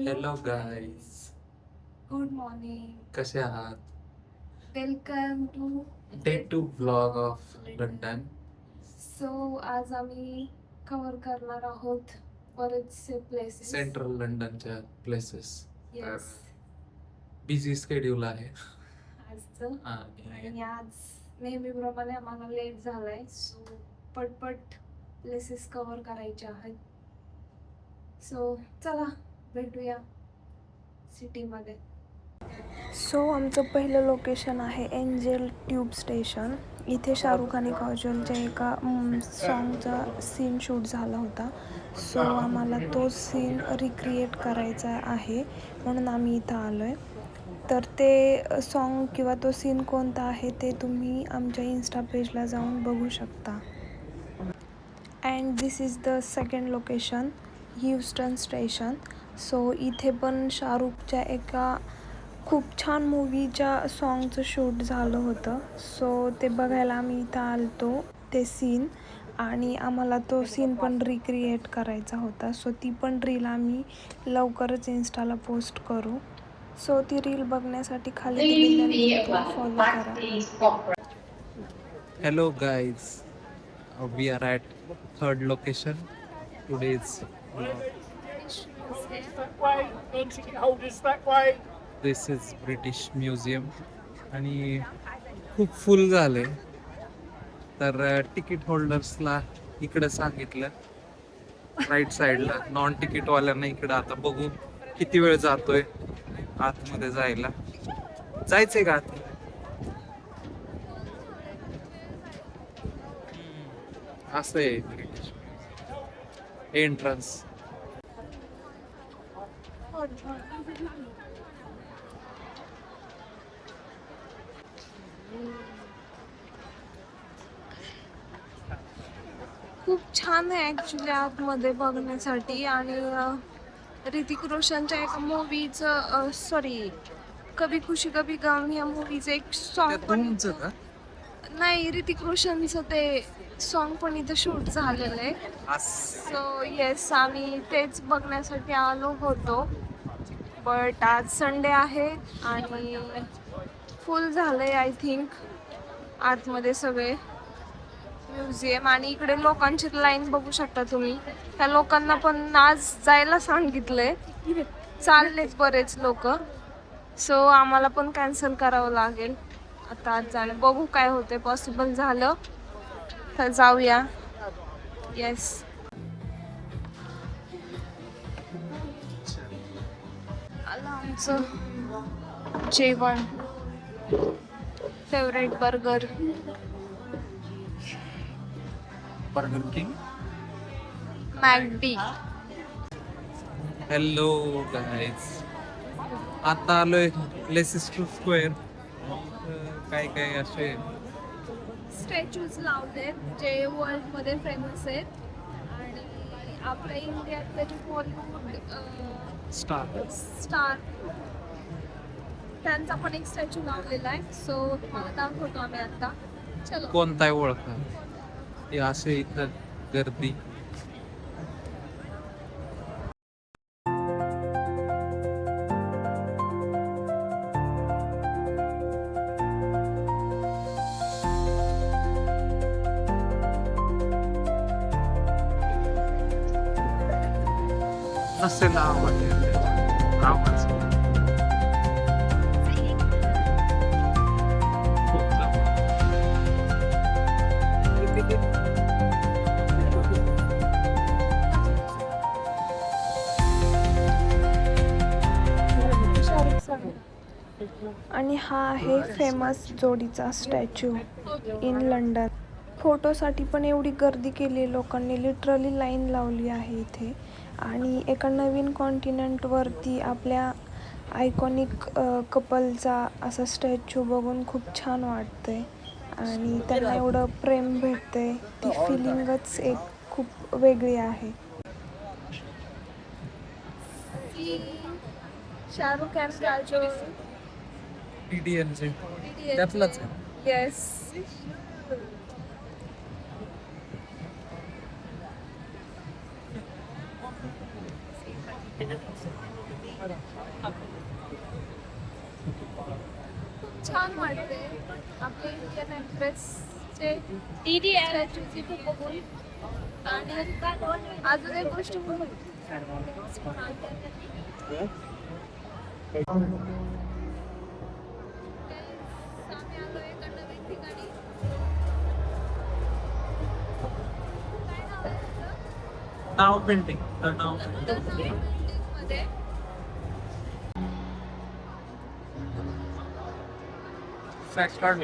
Hello guys, good morning. कसे आहात? Welcome to day two blog of London. So आज आम्ही कव्हर करणार आहोत बरेचसे प्लेसेस. सेंट्रल लंडनच्या प्लेसेस. येस, बिझी स्केड्यूल आहे आजचं. आणि आणि आज नेहमीप्रमाणे आम्हाला लेट झालाय, सो पटपट प्लेसेस कव्हर करायचे आहेत. सो चला भेटूया सिटीमध्ये. सो आमचं पहिलं लोकेशन आहे एंजेल ट्यूब स्टेशन. इथे शाहरुख आणि काजोलच्या एका सॉन्गचा सीन शूट झाला होता. सो आम्हाला तो सीन रिक्रिएट करायचा आहे, म्हणून आम्ही इथं आलो आहे. तर ते सॉन्ग किंवा तो सीन कोणता आहे ते तुम्ही आमच्या इन्स्टा पेजला जाऊन बघू शकता. And this is the second location, Houston station. So इथे पण शाहरुखच्या एका खूप छान मूवीच्या सॉन्गचं शूट झालं होतं. सो ते बघायला आम्ही इथं आलतो, ते सीन. आणि आम्हाला तो सीन पण रिक्रिएट करायचा होता. सो ती पण रील आम्ही लवकरच इन्स्टाला पोस्ट करू. सो ती रील बघण्यासाठी खाली दिलेल्या लिंकला फॉलो करा. Hello guys, we are at third location. Today's this is British Museum. आणि खूप फुल झाले, तर तिकीट होल्डर्सला इकडं सांगितलं राईट साईडला, नॉन तिकीटवाल्यांना इकडं. आता बघू किती वेळ जातोय आतमध्ये जायला. जायचंय का आत? असं आहे ब्रिटिश एंट्रन्स. खूप छान आहे ॲक्च्युली आतमध्ये बघण्यासाठी. आणि ऋतिक रोशनच्या एका मूवीचं सॉरी कभी खुशी कभी गम या मूवीचं एक सॉन्ग पण तुमचं का? नाही, ऋतिक रोशनचं ते सॉन्ग पण इथं शूट झालेलं आहे. सो येस, आम्ही तेच बघण्यासाठी आलो होतो. बट आज संडे आहे आणि फुल झालंय आय थिंक आतमध्ये सगळे म्युझियम. आणि इकडे लोकांची लाईन बघू शकता तुम्ही. त्या लोकांना पण आज जायला सांगितलंय, चाललेत बरेच लोक. सो आम्हाला पण कॅन्सल करावं लागेल आता आज जाणं. बघू काय होते, पॉसिबल झालं तर जाऊया. येस, आलं आमचं जेवण. Favourite burger, burger king. McD. Hello guys, आता आलोय लेसिस्टर स्क्वेअर. काय काय असे स्टॅच्यूज लावलेत जे वर्ल्डमध्ये फेमस आहेत. आणि आपल्या इंडियातले जे बॉलिवूड स्टार त्यांचा पण एक स्टॅच्यू लावलेला आहे. सो तुम्हाला दाखवतो आम्ही आता. चलो. कोणताही ओळखा हे असे इथं गर्दी. नसेल आवाज आवाज खूप जवळ. आणि हा आहे फेमस जोडीचा स्टॅच्यू इन लंडन. फोटोसाठी पण एवढी गर्दी केली लोकांनी, लिटरली लाईन लावली आहे इथे. आणि एका नवीन कॉन्टिनेंटवरती आपल्या आयकॉनिक कपलचा असा स्टॅच्यू बघून खूप छान वाटतंय. आणि त्यांना एवढं प्रेम भेटतंय, ती फिलिंगच एक खूप वेगळी आहे. शाहरुख अँड काजोल, TDNचे त्यातलाच आहे. येस. एक्सप्रेसचे स्टॅच्यूची खूप बघून आणि अजून एक गोष्ट बघून आम्ही आलो एका नवीन ठिकाणी. काय नाव आहे त्याचं? नाव पेंटिंग नाव तर नवीन बिल्डिंगमध्ये फॅक्ट कार्ड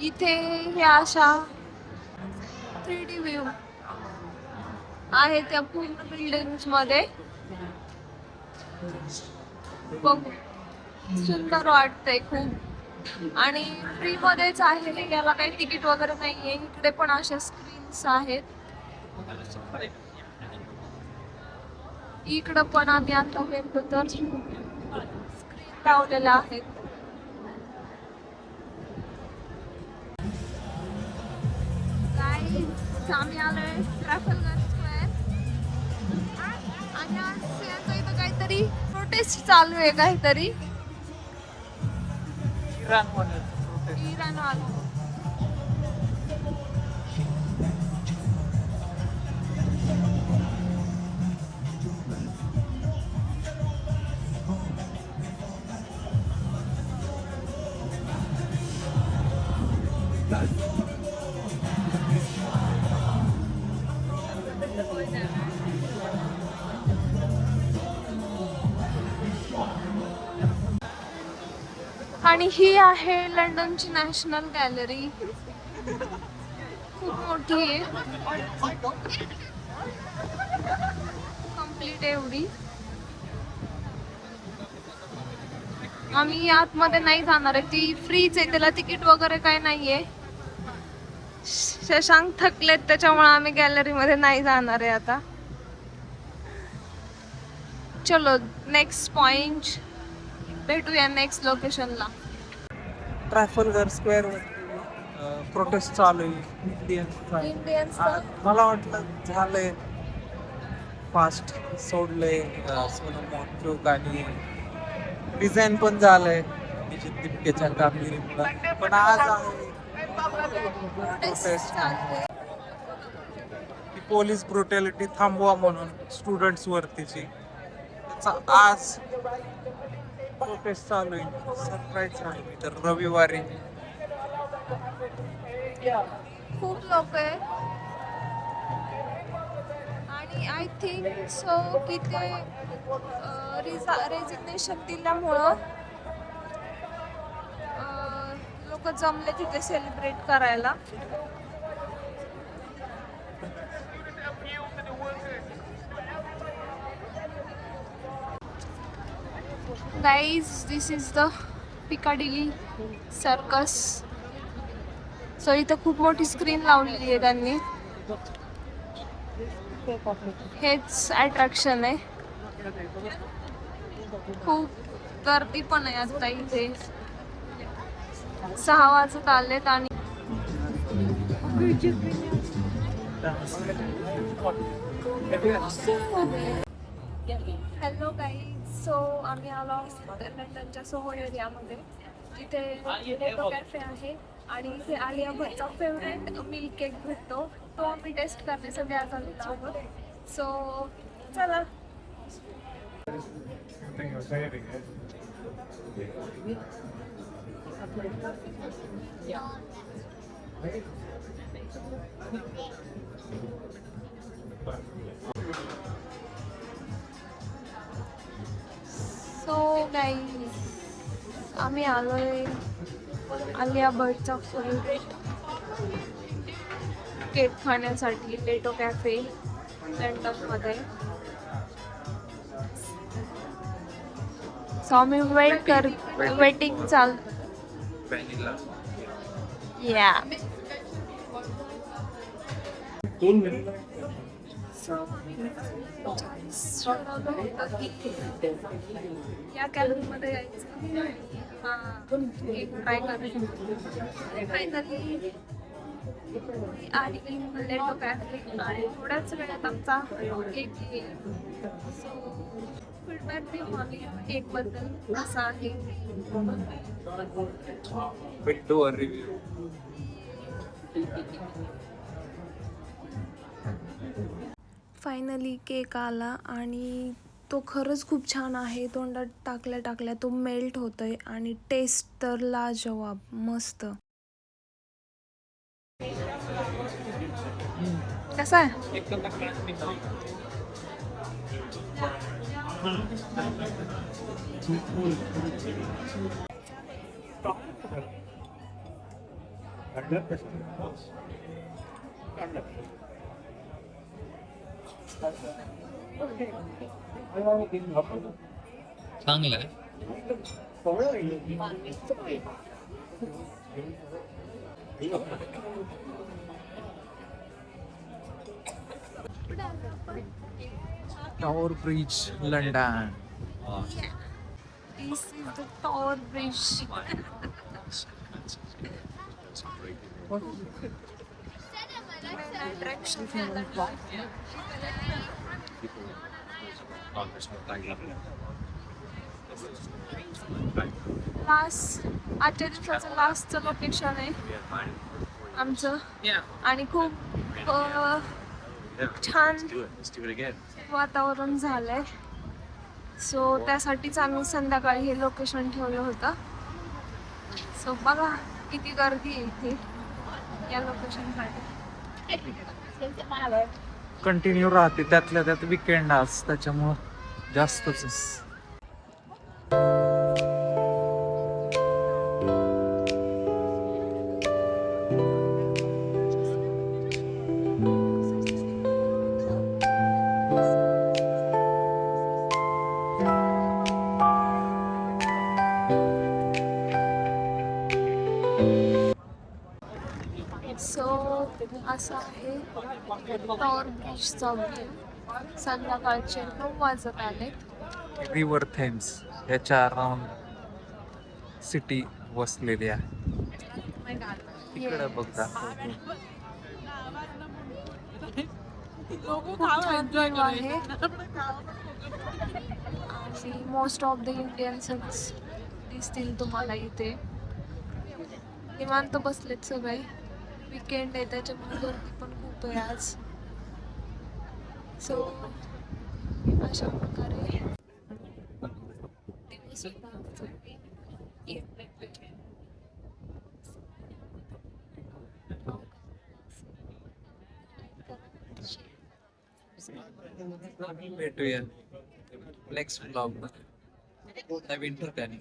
इथे ह्या अशा 3D व्ह्यू आहे त्या पूर्ण बिल्डिंग मध्ये. बघू सुंदर वाटतंय खूप आणि फ्री मध्येच आहे. याला काही तिकीट वगैरे नाहीये. इकडे पण अशा स्क्रीन्स आहेत. इकडं पण आम्ही आता गेलो तर स्क्रीन लावलेल्या आहेत. आम्ही आलोय ट्रॅफलगर स्क्वेअर आणि आज यांचं इथं काहीतरी प्रोटेस्ट चालू आहे. काहीतरी इराण वाला. आणि ही आहे लंडनची नॅशनल गॅलरी. खूप मोठी आहे. कम्प्लीट एवढी. आम्ही आतमध्ये नाही जाणार आहे. ती फ्रीच आहे. त्याला तिकीट वगैरे काय नाहीये. शशांक थकलेत त्याच्यामुळे आम्ही गॅलरी मध्ये नाही जाणार आहे आता. चलो नेक्स्ट पॉइंट भेटूया नेक्स्ट लोकेशनला. ट्रॅफलगर स्क्वेअर प्रोटेस्ट चालू आहे इंडियन्स मला वाटलं झालंय फास्ट सोडलंय सोनम वांगचूक आणि डिझाईन पण झालंय निश्चित तितकेच्या कामगिरीमुळे. पण आज आहे प्रोटेस्ट पोलीस ब्रुटॅलिटी थांबवा म्हणून स्टुडंट्स वरतीची. त्याचा आज प्रोटेस्ट चालू आहे. सरप्राईज आहे मी तर रविवारी. खूप लोक आहे आणि आय थिंक सो की ते रेजिग्नेशन दिल्यामुळं लोक जमले तिथे सेलिब्रेट करायला. Guys, this is the Piccadilly Circus. So इथं खूप मोठी स्क्रीन लावलेली आहे त्यांनी. हेच अट्रॅक्शन आहे. खूप गर्दी पण आहे आता इथे. 6 वाजत आलेत आणि हॅलो गाईज. सो आम्ही आलो आहोत लंडनच्या सोहो एरियामध्ये. इथे लेटो कॅफे आहे आणि इथे आलिया भट्टचा फेवरेट मिल्क केक भेटतो. तो आम्ही टेस्ट करण्यासाठी आज आलेलो आहोत. सो चला. सो गाईज आम्ही आलोय आलिया भट्टचा फेवरेट केक खाण्यासाठी लेटो कॅफे लंडनमध्ये. सो आम्ही वेटिंग चाल या So, आम्ही ठरवलं होतं की या कॅबिनमध्ये यायचं आणि एक ट्राय करायचं आणि फायनली आली लेटो कॅफे आणि थोड्याच वेळात आमचा केक येईल. सो फीडबॅक देऊ आम्ही केकबद्दल असा आहे. Window review. फायनली केक आला आणि तो खरंच खूप छान आहे. तोंडात टाकल्या टाकल्या तो मेल्ट होतोय आणि टेस्ट तर लाजवाब मस्त. कसा आहे? चांगलं आहे. Tower bridge London. This is the Tower Bridge. Attraction है लंडन. आजच्या दिवसाचं लास्टचं लोकेशन आहे आमचं आणि खूप छान वातावरण झालंय. सो त्यासाठीच आम्ही संध्याकाळी हे लोकेशन ठेवलं होतं. सो बघा किती गर्दी आहे इथे या लोकेशनसाठी. कंटिन्यू राहते, त्यातल्या त्यात विकेंड आज त्याच्यामुळं जास्तच. सो असं आहे टॉवर ब्रिजचा व्ह्यू. संध्याकाळचे 9 वाजत आले. रिव्हर थेम्स याच्या अराउंड सिटी वसलेली आहे. तिकडं बघता खूप छान व्ह्यू आहे आणि मोस्ट ऑफ द इंडियन्सच दिसतील तुम्हाला इथे. निवांत बसलेत सगळे. विकेंड आहे त्याच्यामुळे गर्दी पण खूप आहे आज. सो अशा प्रकारे दिवस भेटूया नेक्स्ट ब्लॉग नवीन ठिकाणी.